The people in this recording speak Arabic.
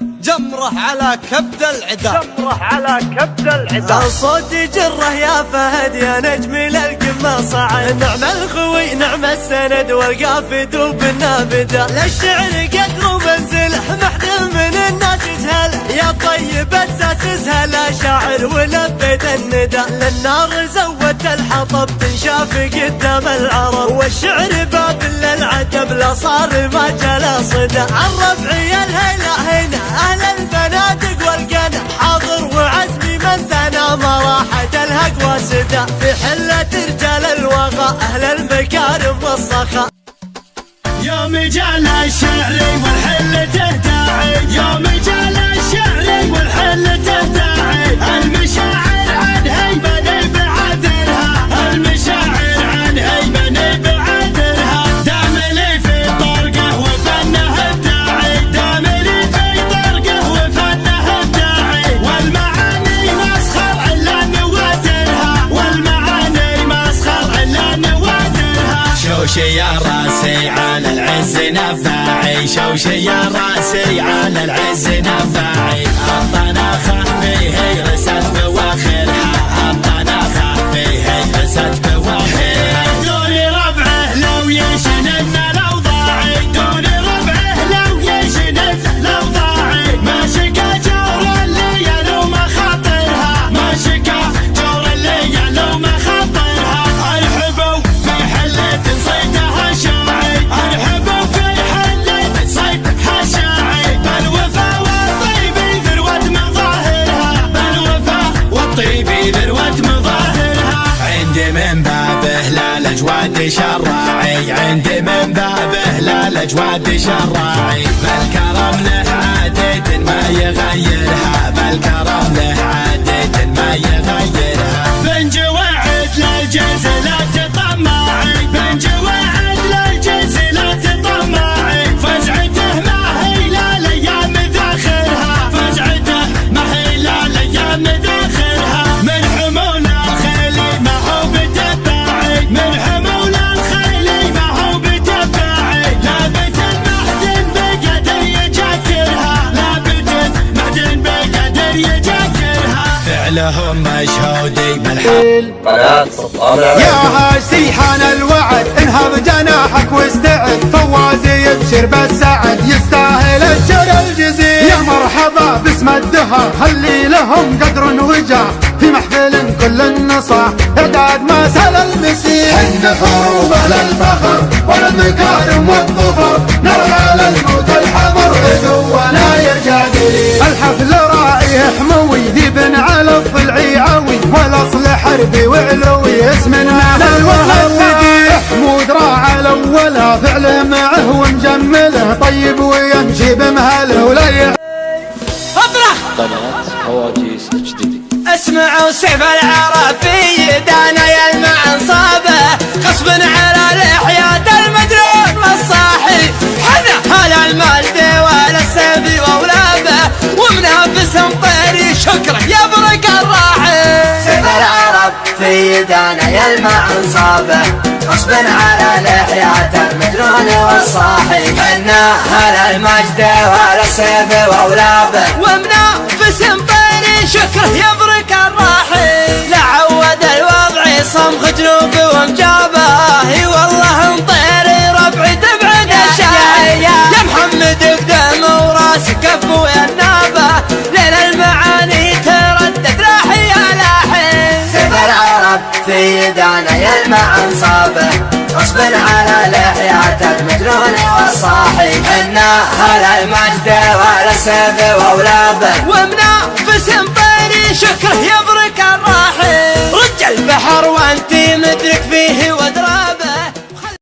جمره على كبد العدا، جمره على كبد العدا. صوت جره يا فهد يا نجم للقمة صعد، نعم الخوي نعم السند والقافد وبالنابدة، للشعر قدر ومنزله محد من الناس يجهله، يا طيب الساس اسهله شاعر ولبيت الندى، للنار زودت الحطب تنشاف قدام العرب، والشعر باب للعتب لا صار ما جلا صدى، عن ربعي الهيلة هنا أهل البنادق والقنا، حاضر وعزمي من ثنى ما راحت الهق وسدى، في حلة رجال الوغى أهل المكارم والصخا. يا مجال الشعر والحل تهداعي، يا مجال الشعر والحل تهداعي، المشاعر عن هيبة بعذرها، المشاعر عن هيبة بعذرها، دام لي في طرقه وفنه الداعي، دام لي في طرقه وفنه الداعي، والمعاني مسخر الا نوادرها، والمعاني مسخر الا نوادرها. شوشي يا راسي على العز نفاعي، شوشي يا راسي على العز نفاعي، الطناخة فيه رست بواخرها، الطناخة فيه رست بواخرها، دون ربعه لو يشنن الاوضاعي، دون ربعه لو يشنن الاوضاعي، ما شكا جور اللي يلوم خاطرها، ما شكا جور اللي يلوم خاطرها، ارحبوا في حلة صيدها شاعي، ارحبوا في حلة صيدها شاعي، بالوفا والطيب ذروة مظاهرها، بالوفا والطيب ذروة مظاهرها، عندي من بابه لا الاجواد شراعي، عندي من بابه لا الاجواد شراعي، بالكرم له عادة ما يغيرها، بالكرم له عادة ما يغيرها، بنجوعد للجزلات طماعي، بنجوعد للجزلات طماعي، فزعته ما هي لا الايام ذاخرها، فزعته ما هي لا الايام ذاخرها، من حمول الخيل ما هو بتباعي، من حمول الخيل ما هو بتباعي، لابت المعدن بقدر يجاكرها، لابت المعدن بقدر يجاكرها، فعلهم مشهودي بالحق. يا هاشي حان الوعد انهض جناحك واستعد، فوازي يبشر بالسعد يستاهل الشر الجزيل، يا مرحبا باسم الدهر خلي لهم قدر وجاه، في محفل كل النصاح اعداد ما سال المسيح، حن حروب للفخر والمكارم والظفر، نرعى للموت الحمر عدونا يرجع قليل، الحفل راعيه حموي ذيب على الضلع عوي، والاصل حربي وعلوي اسمنا الوهابي، حمود راعى الاولى فعل معه ومجمله، طيب ويمشي بمهله ولا افرح قناة هواجيس جديد. اسمعوا سيف العربي دانا يلمع انصابه، غصب على لحيات المدرون والصاحي، حذا هلا المجد ولا السيف واولابه، ومنافس مطيري شكره يبرق الراحي، سيف العرب في دانا يلمع انصابه، غصب على لحيات المدرون والصاحي، حنا هلا المجد ولا السيف واولابه، ومنافس مطيري شكره يبرق الراحي، لا عود الوضع صمخ جنوب ومجابه، اي والله مطيري ربعي تبعد الشاي، يا محمد اقدم وراسك كف ويا النابه، ليل المعاني تردد لاحي يا لاحي، سيف العرب في دانا يلمع انصابه، غصب على لحيات المدرون والصاحي، حنا هلا المجد ولا السيف واولابه، ومنافس مطيري شكره يبرق